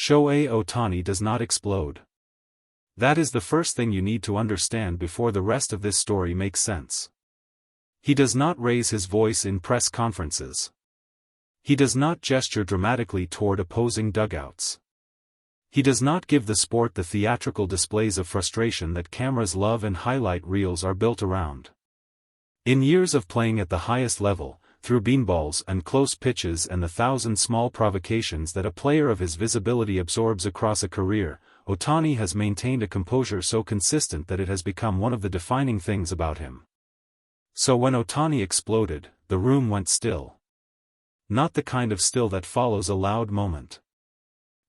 Shohei Ohtani does not explode. That is the first thing you need to understand before the rest of this story makes sense. He does not raise his voice in press conferences. He does not gesture dramatically toward opposing dugouts. He does not give the sport the theatrical displays of frustration that cameras love and highlight reels are built around. In years of playing at the highest level, through beanballs and close pitches and the 1,000 small provocations that a player of his visibility absorbs across a career, Ohtani has maintained a composure so consistent that it has become one of the defining things about him. So when Ohtani exploded, the room went still. Not the kind of still that follows a loud moment.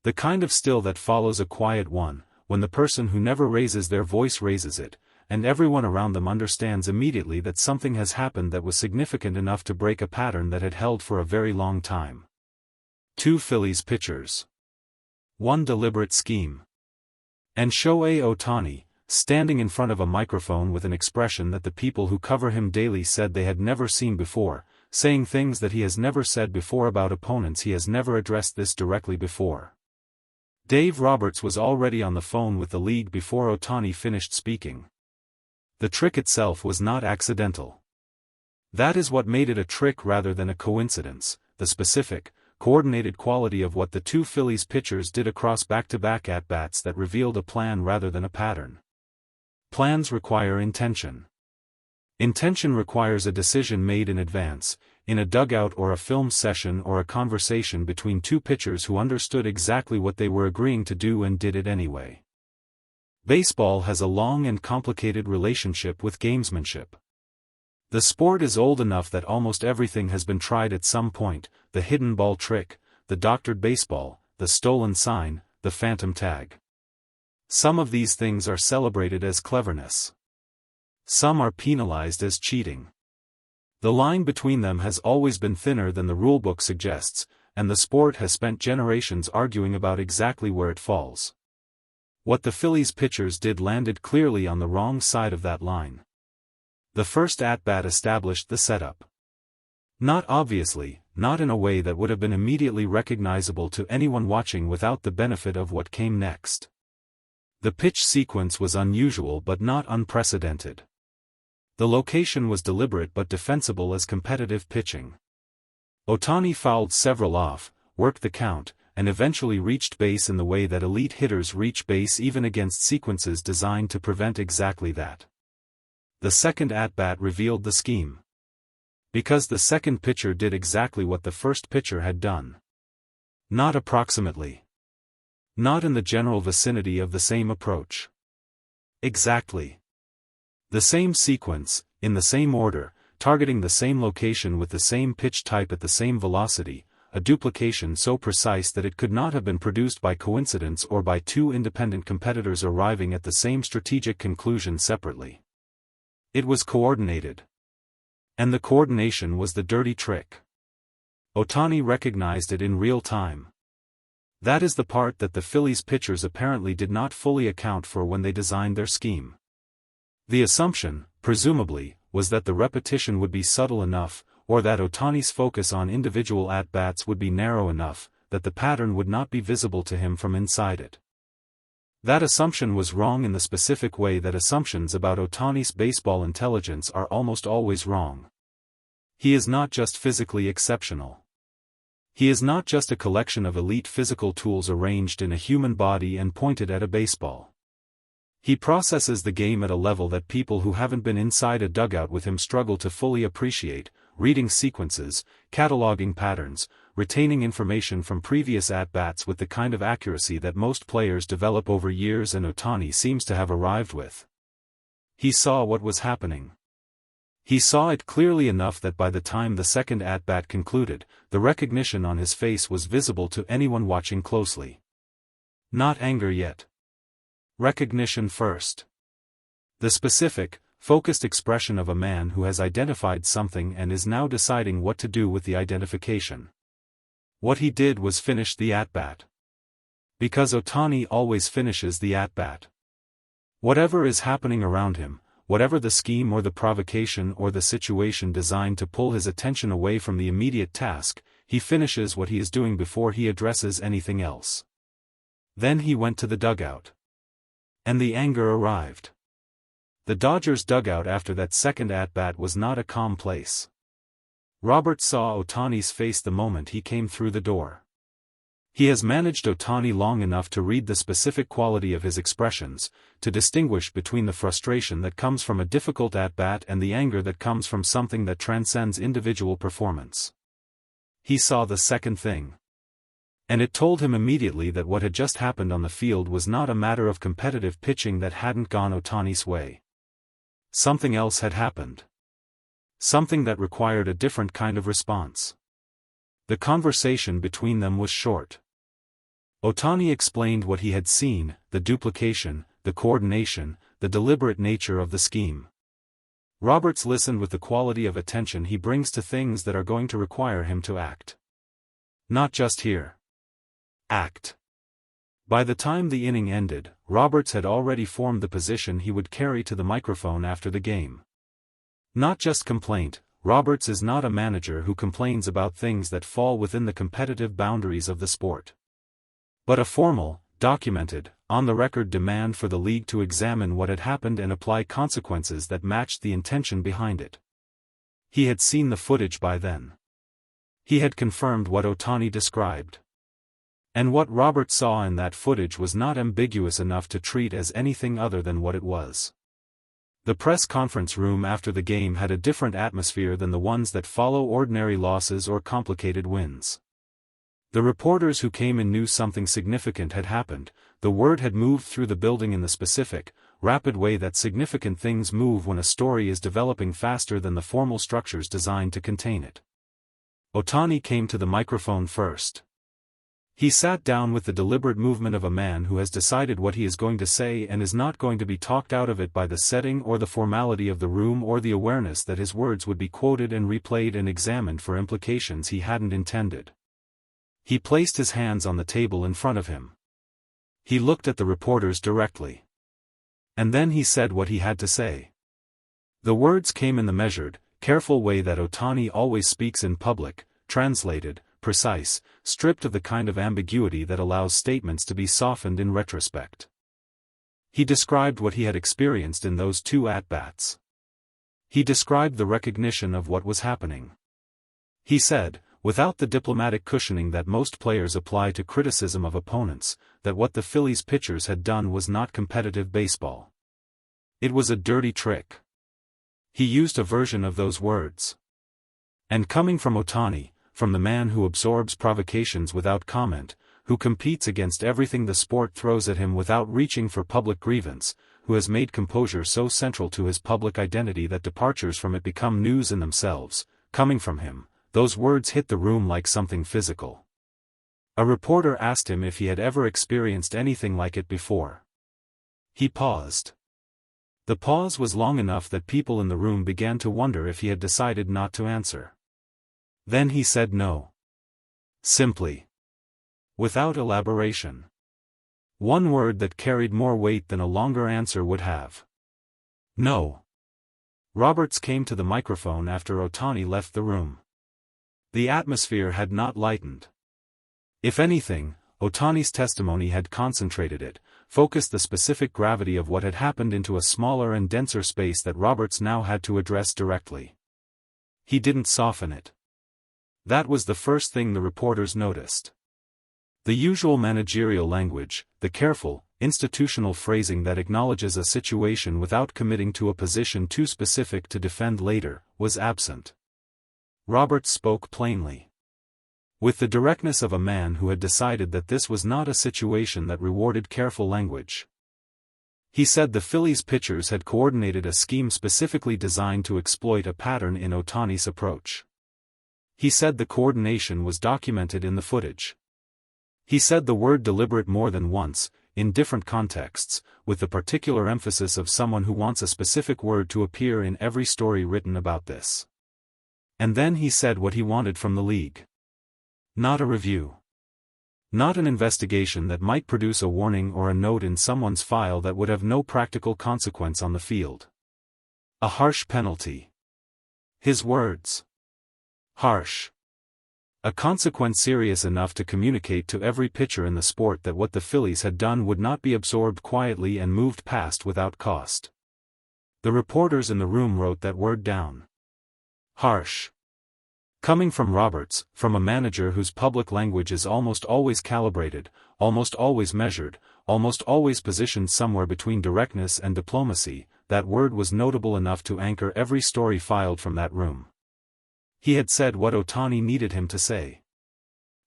The kind of still that follows a quiet one, when the person who never raises their voice raises it, and everyone around them understands immediately that something has happened that was significant enough to break a pattern that had held for a very long time. 2 Phillies pitchers. 1 deliberate scheme. And Shohei Ohtani, standing in front of a microphone with an expression that the people who cover him daily said they had never seen before, saying things that he has never said before about opponents he has never addressed this directly before. Dave Roberts was already on the phone with the league before Ohtani finished speaking. The trick itself was not accidental. That is what made it a trick rather than a coincidence, the specific, coordinated quality of what the 2 Phillies pitchers did across back-to-back at-bats that revealed a plan rather than a pattern. Plans require intention. Intention requires a decision made in advance, in a dugout or a film session or a conversation between 2 pitchers who understood exactly what they were agreeing to do and did it anyway. Baseball has a long and complicated relationship with gamesmanship. The sport is old enough that almost everything has been tried at some point: the hidden ball trick, the doctored baseball, the stolen sign, the phantom tag. Some of these things are celebrated as cleverness. Some are penalized as cheating. The line between them has always been thinner than the rulebook suggests, and the sport has spent generations arguing about exactly where it falls. What the Phillies pitchers did landed clearly on the wrong side of that line. The first at-bat established the setup. Not obviously, not in a way that would have been immediately recognizable to anyone watching without the benefit of what came next. The pitch sequence was unusual but not unprecedented. The location was deliberate but defensible as competitive pitching. Ohtani fouled several off, worked the count, and eventually reached base in the way that elite hitters reach base even against sequences designed to prevent exactly that. The second at-bat revealed the scheme. Because the second pitcher did exactly what the first pitcher had done. Not approximately. Not in the general vicinity of the same approach. Exactly. The same sequence, in the same order, targeting the same location with the same pitch type at the same velocity, a duplication so precise that it could not have been produced by coincidence or by 2 independent competitors arriving at the same strategic conclusion separately. It was coordinated. And the coordination was the dirty trick. Ohtani recognized it in real time. That is the part that the Phillies pitchers apparently did not fully account for when they designed their scheme. The assumption, presumably, was that the repetition would be subtle enough, or that Ohtani's focus on individual at-bats would be narrow enough, that the pattern would not be visible to him from inside it. That assumption was wrong in the specific way that assumptions about Ohtani's baseball intelligence are almost always wrong. He is not just physically exceptional. He is not just a collection of elite physical tools arranged in a human body and pointed at a baseball. He processes the game at a level that people who haven't been inside a dugout with him struggle to fully appreciate, reading sequences, cataloging patterns, retaining information from previous at-bats with the kind of accuracy that most players develop over years and Ohtani seems to have arrived with. He saw what was happening. He saw it clearly enough that by the time the second at-bat concluded, the recognition on his face was visible to anyone watching closely. Not anger yet. Recognition first. The specific, focused expression of a man who has identified something and is now deciding what to do with the identification. What he did was finish the at-bat. Because Ohtani always finishes the at-bat. Whatever is happening around him, whatever the scheme or the provocation or the situation designed to pull his attention away from the immediate task, he finishes what he is doing before he addresses anything else. Then he went to the dugout. And the anger arrived. The Dodgers' dugout after that second at-bat was not a calm place. Roberts saw Ohtani's face the moment he came through the door. He has managed Ohtani long enough to read the specific quality of his expressions, to distinguish between the frustration that comes from a difficult at-bat and the anger that comes from something that transcends individual performance. He saw the second thing. And it told him immediately that what had just happened on the field was not a matter of competitive pitching that hadn't gone Ohtani's way. Something else had happened. Something that required a different kind of response. The conversation between them was short. Ohtani explained what he had seen, the duplication, the coordination, the deliberate nature of the scheme. Roberts listened with the quality of attention he brings to things that are going to require him to act. Not just hear. Act. By the time the inning ended, Roberts had already formed the position he would carry to the microphone after the game. Not just complaint, Roberts is not a manager who complains about things that fall within the competitive boundaries of the sport. But a formal, documented, on-the-record demand for the league to examine what had happened and apply consequences that matched the intention behind it. He had seen the footage by then. He had confirmed what Ohtani described. And what Roberts saw in that footage was not ambiguous enough to treat as anything other than what it was. The press conference room after the game had a different atmosphere than the ones that follow ordinary losses or complicated wins. The reporters who came in knew something significant had happened. The word had moved through the building in the specific, rapid way that significant things move when a story is developing faster than the formal structures designed to contain it. Ohtani came to the microphone first. He sat down with the deliberate movement of a man who has decided what he is going to say and is not going to be talked out of it by the setting or the formality of the room or the awareness that his words would be quoted and replayed and examined for implications he hadn't intended. He placed his hands on the table in front of him. He looked at the reporters directly. And then he said what he had to say. The words came in the measured, careful way that Ohtani always speaks in public, translated, precise, stripped of the kind of ambiguity that allows statements to be softened in retrospect. He described what he had experienced in those two at-bats. He described the recognition of what was happening. He said, without the diplomatic cushioning that most players apply to criticism of opponents, that what the Phillies pitchers had done was not competitive baseball. It was a dirty trick. He used a version of those words. And coming from Ohtani, from the man who absorbs provocations without comment, who competes against everything the sport throws at him without reaching for public grievance, who has made composure so central to his public identity that departures from it become news in themselves, coming from him, those words hit the room like something physical. A reporter asked him if he had ever experienced anything like it before. He paused. The pause was long enough that people in the room began to wonder if he had decided not to answer. Then he said no. Simply. Without elaboration. One word that carried more weight than a longer answer would have. No. Roberts came to the microphone after Ohtani left the room. The atmosphere had not lightened. If anything, Ohtani's testimony had concentrated it, focused the specific gravity of what had happened into a smaller and denser space that Roberts now had to address directly. He didn't soften it. That was the first thing the reporters noticed. The usual managerial language, the careful, institutional phrasing that acknowledges a situation without committing to a position too specific to defend later, was absent. Roberts spoke plainly. With the directness of a man who had decided that this was not a situation that rewarded careful language. He said the Phillies pitchers had coordinated a scheme specifically designed to exploit a pattern in Ohtani's approach. He said the coordination was documented in the footage. He said the word deliberate more than once, in different contexts, with the particular emphasis of someone who wants a specific word to appear in every story written about this. And then he said what he wanted from the league. Not a review. Not an investigation that might produce a warning or a note in someone's file that would have no practical consequence on the field. A harsh penalty. His words. Harsh. A consequence serious enough to communicate to every pitcher in the sport that what the Phillies had done would not be absorbed quietly and moved past without cost. The reporters in the room wrote that word down. Harsh. Coming from Roberts, from a manager whose public language is almost always calibrated, almost always measured, almost always positioned somewhere between directness and diplomacy, that word was notable enough to anchor every story filed from that room. He had said what Ohtani needed him to say.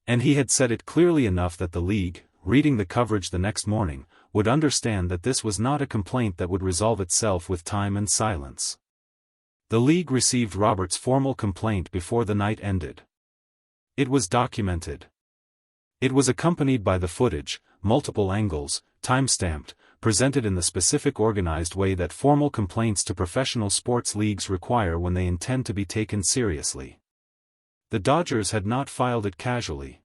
And he had said it clearly enough that the league, reading the coverage the next morning, would understand that this was not a complaint that would resolve itself with time and silence. The league received Roberts' formal complaint before the night ended. It was documented. It was accompanied by the footage, multiple angles, time-stamped, presented in the specific organized way that formal complaints to professional sports leagues require when they intend to be taken seriously. The Dodgers had not filed it casually.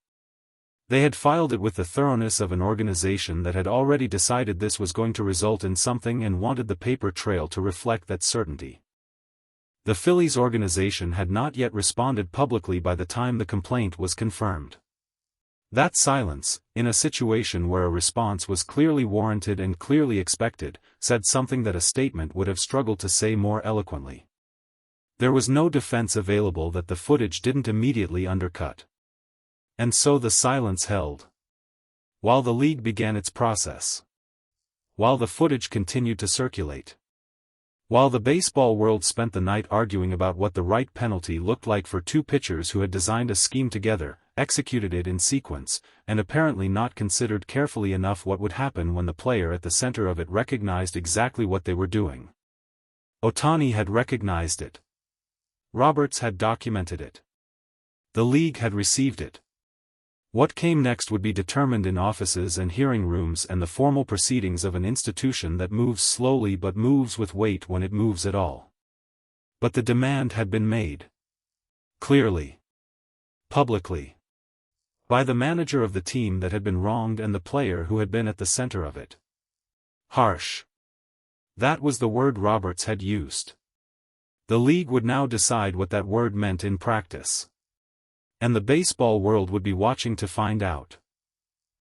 They had filed it with the thoroughness of an organization that had already decided this was going to result in something and wanted the paper trail to reflect that certainty. The Phillies organization had not yet responded publicly by the time the complaint was confirmed. That silence, in a situation where a response was clearly warranted and clearly expected, said something that a statement would have struggled to say more eloquently. There was no defense available that the footage didn't immediately undercut. And so the silence held. While the league began its process. While the footage continued to circulate. While the baseball world spent the night arguing about what the right penalty looked like for two pitchers who had designed a scheme together, executed it in sequence, and apparently not considered carefully enough what would happen when the player at the center of it recognized exactly what they were doing. Ohtani had recognized it. Roberts had documented it. The league had received it. What came next would be determined in offices and hearing rooms and the formal proceedings of an institution that moves slowly but moves with weight when it moves at all. But the demand had been made. Clearly. Publicly. By the manager of the team that had been wronged and the player who had been at the center of it. Harsh. That was the word Roberts had used. The league would now decide what that word meant in practice. And the baseball world would be watching to find out.